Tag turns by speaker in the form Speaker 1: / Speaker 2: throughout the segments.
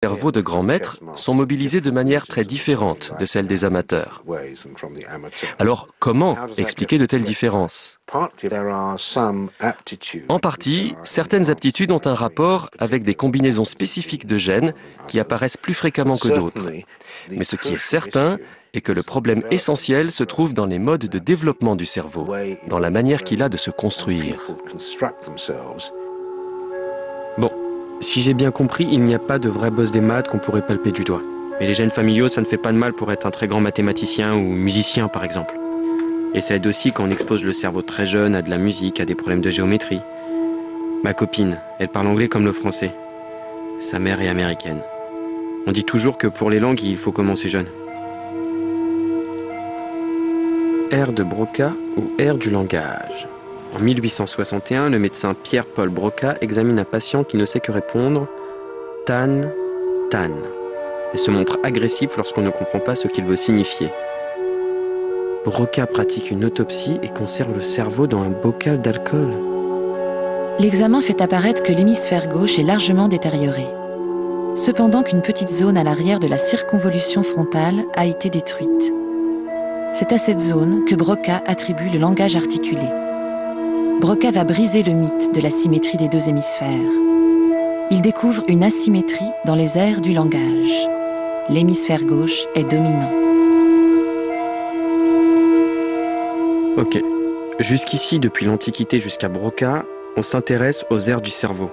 Speaker 1: cerveaux de grands maîtres sont mobilisés de manière très différente de celle des amateurs. Alors, comment expliquer de telles différences? En partie, certaines aptitudes ont un rapport avec des combinaisons spécifiques de gènes qui apparaissent plus fréquemment que d'autres. Mais ce qui est certain est que le problème essentiel se trouve dans les modes de développement du cerveau, dans la manière qu'il a de se construire.
Speaker 2: Bon, si j'ai bien compris, il n'y a pas de vrai boss des maths qu'on pourrait palper du doigt. Mais les gènes familiaux, ça ne fait pas de mal pour être un très grand mathématicien ou musicien, par exemple. Et ça aide aussi quand on expose le cerveau très jeune à de la musique, à des problèmes de géométrie. Ma copine, elle parle anglais comme le français. Sa mère est américaine. On dit toujours que pour les langues, il faut commencer jeune. Ère de Broca ou ère du langage. En 1861, le médecin Pierre-Paul Broca examine un patient qui ne sait que répondre « tan, tan » et se montre agressif lorsqu'on ne comprend pas ce qu'il veut signifier. Broca pratique une autopsie et conserve le cerveau dans un bocal d'alcool.
Speaker 3: L'examen fait apparaître que l'hémisphère gauche est largement détérioré. Cependant qu'une petite zone à l'arrière de la circonvolution frontale a été détruite. C'est à cette zone que Broca attribue le langage articulé. Broca va briser le mythe de la symétrie des deux hémisphères. Il découvre une asymétrie dans les aires du langage. L'hémisphère gauche est dominant.
Speaker 2: Ok. Jusqu'ici, depuis l'Antiquité jusqu'à Broca, on s'intéresse aux aires du cerveau,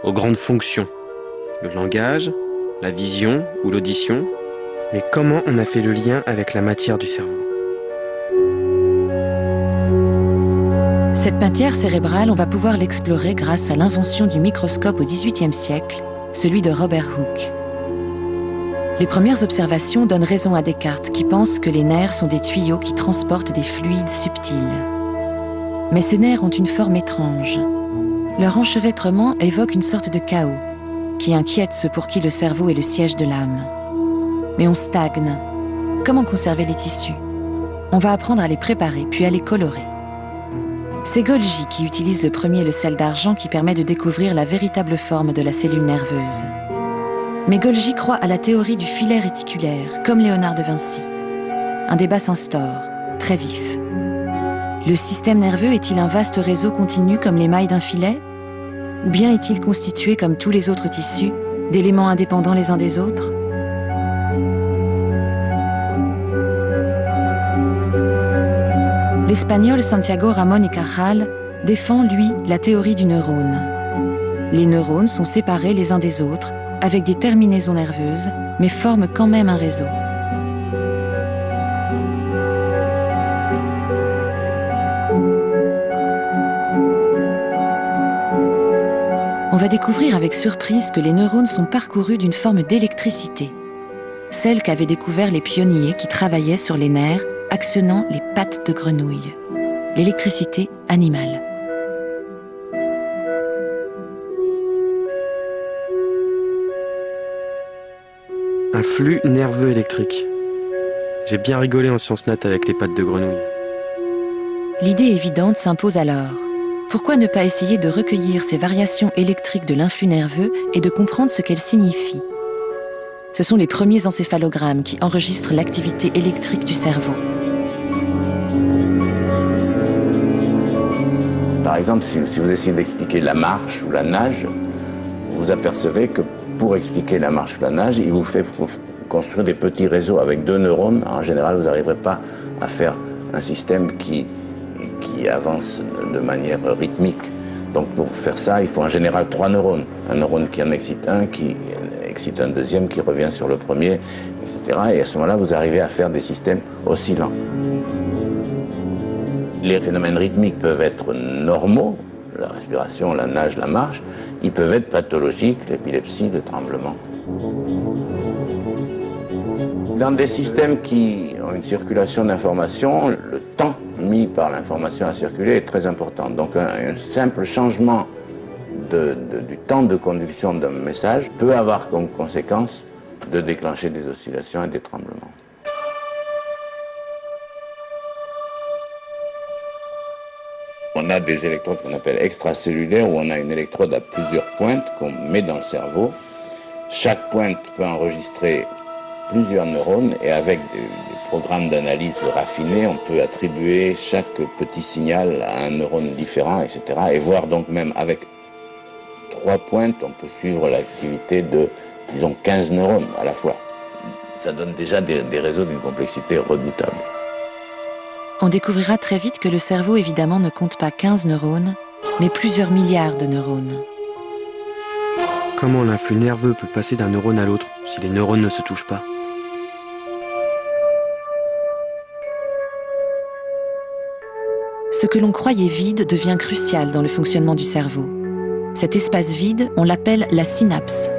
Speaker 2: aux grandes fonctions. Le langage, la vision ou l'audition. Mais comment on a fait le lien avec la matière du cerveau?
Speaker 3: Cette matière cérébrale, on va pouvoir l'explorer grâce à l'invention du microscope au XVIIIe siècle, celui de Robert Hooke. Les premières observations donnent raison à Descartes qui pense que les nerfs sont des tuyaux qui transportent des fluides subtils. Mais ces nerfs ont une forme étrange. Leur enchevêtrement évoque une sorte de chaos qui inquiète ceux pour qui le cerveau est le siège de l'âme. Mais on stagne. Comment conserver les tissus? On va apprendre à les préparer, puis à les colorer. C'est Golgi qui utilise le premier le sel d'argent qui permet de découvrir la véritable forme de la cellule nerveuse. Mais Golgi croit à la théorie du filet réticulaire, comme Léonard de Vinci. Un débat s'instaure, très vif. Le système nerveux est-il un vaste réseau continu comme les mailles d'un filet? Ou bien est-il constitué, comme tous les autres tissus, d'éléments indépendants les uns des autres? L'Espagnol Santiago Ramón y Cajal défend, lui, la théorie du neurone. Les neurones sont séparés les uns des autres, avec des terminaisons nerveuses, mais forment quand même un réseau. On va découvrir avec surprise que les neurones sont parcourus d'une forme d'électricité, celle qu'avaient découvert les pionniers qui travaillaient sur les nerfs actionnant les pattes de grenouille, l'électricité animale.
Speaker 2: Un flux nerveux électrique. J'ai bien rigolé en sciences nat avec les pattes de grenouille.
Speaker 3: L'idée évidente s'impose alors. Pourquoi ne pas essayer de recueillir ces variations électriques de l'influx nerveux et de comprendre ce qu'elles signifient? Ce sont les premiers encéphalogrammes qui enregistrent l'activité électrique du cerveau.
Speaker 4: Par exemple, si vous essayez d'expliquer la marche ou la nage, vous apercevez que pour expliquer la marche ou la nage, il vous fait construire des petits réseaux avec 2 neurones. En général, vous n'arriverez pas à faire un système qui avance de manière rythmique. Donc pour faire ça, il faut en général 3 neurones. Un neurone qui en excite un, qui excite un deuxième, qui revient sur le premier, etc. Et à ce moment-là, vous arrivez à faire des systèmes oscillants. Les phénomènes rythmiques peuvent être normaux, la respiration, la nage, la marche. Ils peuvent être pathologiques, l'épilepsie, le tremblement. Dans des systèmes qui ont une circulation d'informations, le temps mis par l'information à circuler est très important. Donc un simple changement du temps de conduction d'un message peut avoir comme conséquence de déclencher des oscillations et des tremblements. On a des électrodes qu'on appelle extracellulaires, où on a une électrode à plusieurs pointes qu'on met dans le cerveau Chaque pointe peut enregistrer plusieurs neurones et avec des programmes d'analyse raffinés, on peut attribuer chaque petit signal à un neurone différent, etc. Et voir donc même avec 3 pointes, on peut suivre l'activité de, disons, 15 neurones à la fois. Ça donne déjà des réseaux d'une complexité redoutable.
Speaker 3: On découvrira très vite que le cerveau, évidemment, ne compte pas 15 neurones, mais plusieurs milliards de neurones.
Speaker 2: Comment l'influx nerveux peut passer d'un neurone à l'autre si les neurones ne se touchent pas?
Speaker 3: Ce que l'on croyait vide devient crucial dans le fonctionnement du cerveau. Cet espace vide, on l'appelle la synapse.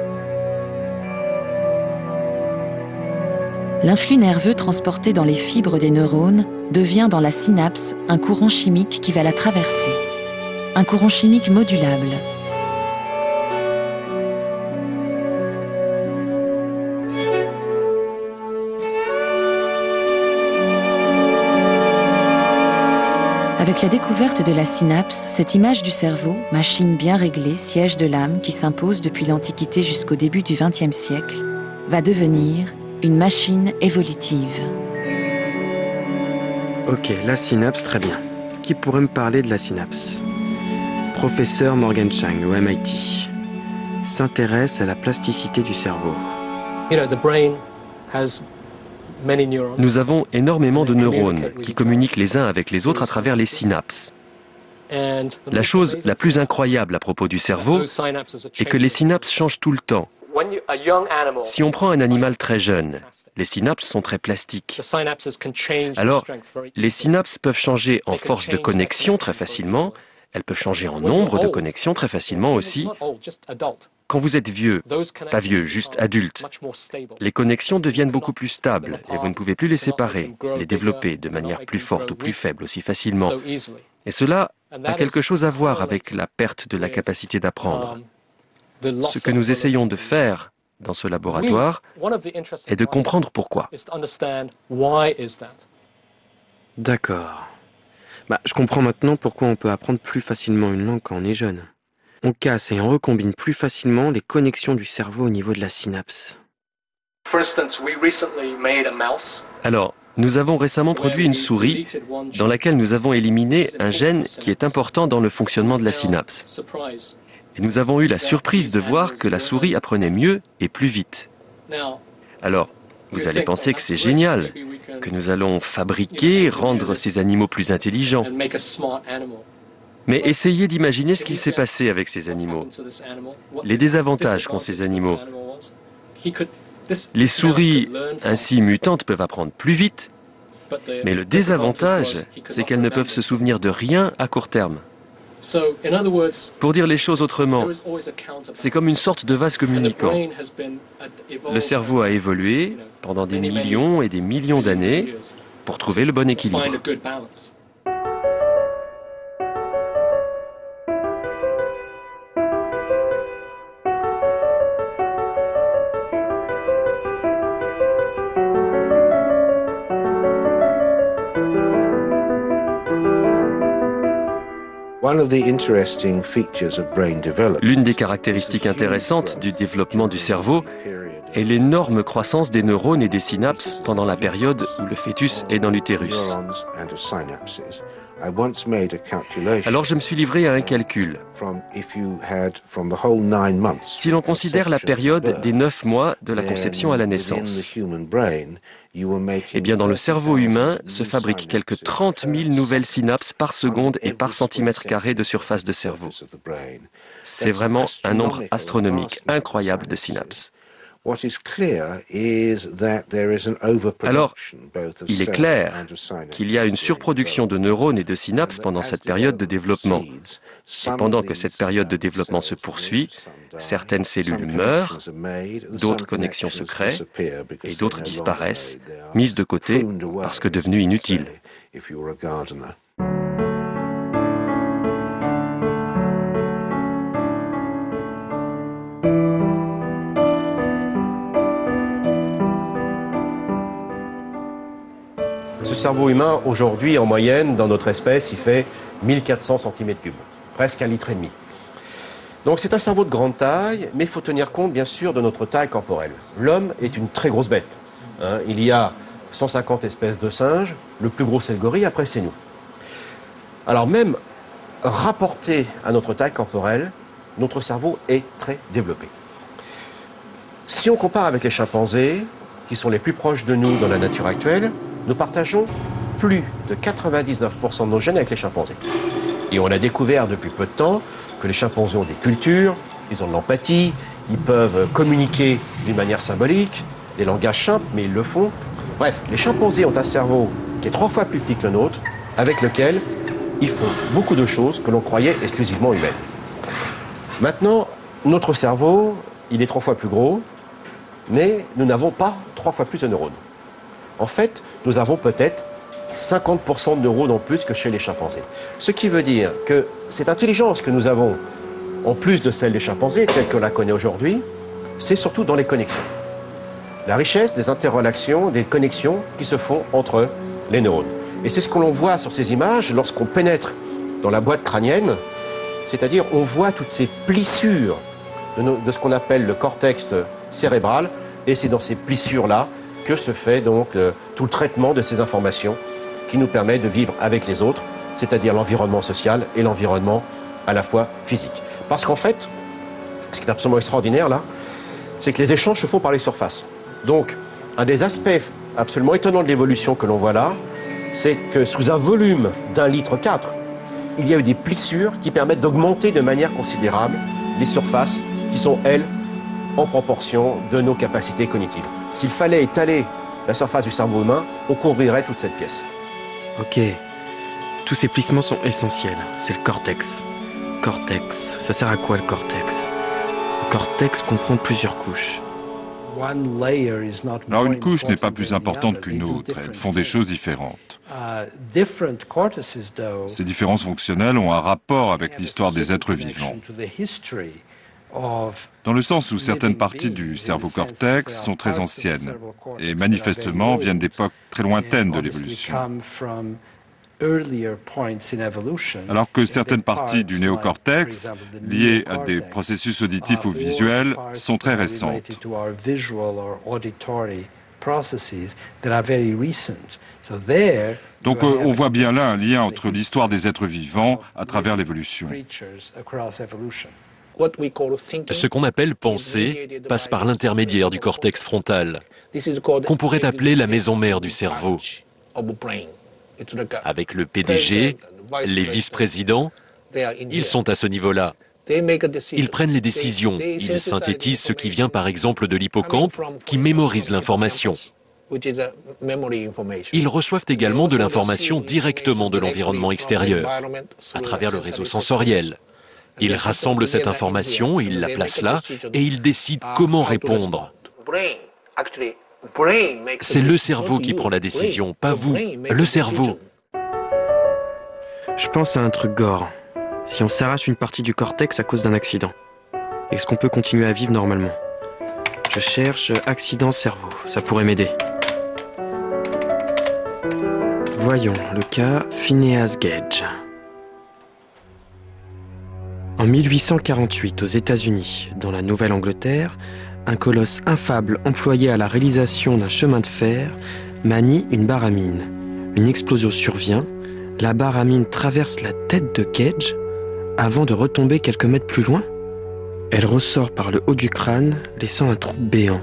Speaker 3: L'influx nerveux transporté dans les fibres des neurones devient dans la synapse un courant chimique qui va la traverser. Un courant chimique modulable. Avec la découverte de la synapse, cette image du cerveau, machine bien réglée, siège de l'âme qui s'impose depuis l'Antiquité jusqu'au début du XXe siècle, va devenir une machine évolutive.
Speaker 2: Ok, la synapse, très bien. Qui pourrait me parler de la synapse? Professeur Morgan Chang au MIT s'intéresse à la plasticité du cerveau.
Speaker 1: Nous avons énormément de neurones qui communiquent les uns avec les autres à travers les synapses. La chose la plus incroyable à propos du cerveau est que les synapses changent tout le temps. Si on prend un animal très jeune, les synapses sont très plastiques. Alors, les synapses peuvent changer en force de connexion très facilement, elles peuvent changer en nombre de connexions très facilement aussi. Quand vous êtes vieux, pas vieux, juste adulte, les connexions deviennent beaucoup plus stables et vous ne pouvez plus les séparer, les développer de manière plus forte ou plus faible aussi facilement. Et cela a quelque chose à voir avec la perte de la capacité d'apprendre. Ce que nous essayons de faire dans ce laboratoire est de comprendre pourquoi.
Speaker 2: D'accord. Je comprends maintenant pourquoi on peut apprendre plus facilement une langue quand on est jeune. On casse et on recombine plus facilement les connexions du cerveau au niveau de la synapse.
Speaker 1: Alors, nous avons récemment produit une souris dans laquelle nous avons éliminé un gène qui est important dans le fonctionnement de la synapse. Et nous avons eu la surprise de voir que la souris apprenait mieux et plus vite. Alors, vous allez penser que c'est génial, que nous allons fabriquer, rendre ces animaux plus intelligents. Mais essayez d'imaginer ce qu'il s'est passé avec ces animaux. Les désavantages qu'ont ces animaux. Les souris ainsi mutantes peuvent apprendre plus vite, mais le désavantage, c'est qu'elles ne peuvent se souvenir de rien à court terme. Pour dire les choses autrement, c'est comme une sorte de vase communicant. Le cerveau a évolué pendant des millions et des millions d'années pour trouver le bon équilibre. L'une des caractéristiques intéressantes du développement du cerveau est l'énorme croissance des neurones et des synapses pendant la période où le fœtus est dans l'utérus. Alors je me suis livré à un calcul. Si l'on considère la période des 9 mois de la conception à la naissance, eh bien dans le cerveau humain se fabriquent quelques 30 000 nouvelles synapses par seconde et par centimètre carré de surface de cerveau. C'est vraiment un nombre astronomique, incroyable de synapses. Alors, il est clair qu'il y a une surproduction de neurones et de synapses pendant cette période de développement. Et pendant que cette période de développement se poursuit, certaines cellules meurent, d'autres connexions se créent et d'autres disparaissent, mises de côté parce que devenues inutiles.
Speaker 5: Ce cerveau humain, aujourd'hui, en moyenne, dans notre espèce, il fait 1400 cm3, presque 1,5 litre. Donc c'est un cerveau de grande taille, mais il faut tenir compte bien sûr de notre taille corporelle. L'homme est une très grosse bête. Il y a 150 espèces de singes, le plus gros c'est le gorille, après c'est nous. Alors même rapporté à notre taille corporelle, notre cerveau est très développé. Si on compare avec les chimpanzés, qui sont les plus proches de nous dans la nature actuelle, nous partageons plus de 99% de nos gènes avec les chimpanzés. Et on a découvert depuis peu de temps que les chimpanzés ont des cultures, ils ont de l'empathie, ils peuvent communiquer d'une manière symbolique, des langages simples, mais ils le font. Bref, les chimpanzés ont un cerveau qui est 3 fois plus petit que le nôtre, avec lequel ils font beaucoup de choses que l'on croyait exclusivement humaines. Maintenant, notre cerveau, il est 3 fois plus gros, mais nous n'avons pas 3 fois plus de neurones. En fait, nous avons peut-être 50% de neurones en plus que chez les chimpanzés. Ce qui veut dire que cette intelligence que nous avons, en plus de celle des chimpanzés, telle qu'on la connaît aujourd'hui, c'est surtout dans les connexions. La richesse des interrelations, des connexions qui se font entre les neurones. Et c'est ce que l'on voit sur ces images lorsqu'on pénètre dans la boîte crânienne, c'est-à-dire on voit toutes ces plissures de ce qu'on appelle le cortex cérébral, et c'est dans ces plissures-là que se fait donc tout le traitement de ces informations qui nous permet de vivre avec les autres, c'est-à-dire l'environnement social et l'environnement à la fois physique. Parce qu'en fait, ce qui est absolument extraordinaire là, c'est que les échanges se font par les surfaces. Donc, un des aspects absolument étonnants de l'évolution que l'on voit là, c'est que sous un volume d'1,4 litre, il y a eu des plissures qui permettent d'augmenter de manière considérable les surfaces qui sont, elles, en proportion de nos capacités cognitives. S'il fallait étaler la surface du cerveau humain, on couvrirait toute cette pièce.
Speaker 2: Ok, tous ces plissements sont essentiels. C'est le cortex. Cortex, ça sert à quoi le cortex? Le cortex comprend plusieurs couches.
Speaker 6: Alors une couche n'est pas plus importante qu'une autre, elles font des choses différentes. Ces différences fonctionnelles ont un rapport avec l'histoire des êtres vivants. Dans le sens où certaines parties du cerveau cortex sont très anciennes et manifestement viennent d'époques très lointaines de l'évolution. Alors que certaines parties du néocortex, liées à des processus auditifs ou visuels, sont très récentes. Donc on voit bien là un lien entre l'histoire des êtres vivants à travers l'évolution.
Speaker 7: Ce qu'on appelle penser passe par l'intermédiaire du cortex frontal, qu'on pourrait appeler la maison mère du cerveau. Avec le PDG, les vice-présidents, ils sont à ce niveau-là. Ils prennent les décisions, ils synthétisent ce qui vient par exemple de l'hippocampe qui mémorise l'information. Ils reçoivent également de l'information directement de l'environnement extérieur, à travers le réseau sensoriel. Ils rassemblent cette information, ils la placent là et ils décident comment répondre. C'est le cerveau qui prend la décision, pas vous, le cerveau.
Speaker 2: Je pense à un truc gore. Si on s'arrache une partie du cortex à cause d'un accident, est-ce qu'on peut continuer à vivre normalement? Je cherche accident cerveau, ça pourrait m'aider. Voyons, le cas Phineas Gage. En 1848, aux États-Unis, dans la Nouvelle-Angleterre, un colosse infâme employé à la réalisation d'un chemin de fer manie une barre à mine. Une explosion survient, la barre à mine traverse la tête de Gage avant de retomber quelques mètres plus loin. Elle ressort par le haut du crâne, laissant un trou béant.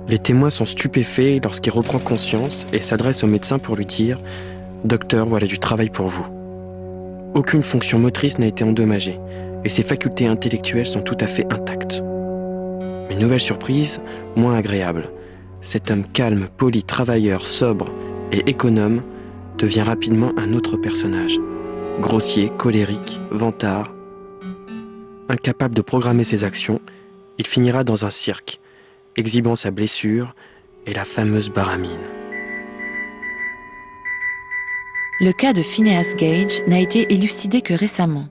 Speaker 2: Les témoins sont stupéfaits lorsqu'il reprend conscience et s'adresse au médecin pour lui dire « Docteur, voilà du travail pour vous ». Aucune fonction motrice n'a été endommagée et ses facultés intellectuelles sont tout à fait intactes. Mais nouvelle surprise, moins agréable. Cet homme calme, poli, travailleur, sobre et économe devient rapidement un autre personnage. Grossier, colérique, vantard. Incapable de programmer ses actions, il finira dans un cirque, exhibant sa blessure et la fameuse barre à mine.
Speaker 3: Le cas de Phineas Gage n'a été élucidé que récemment.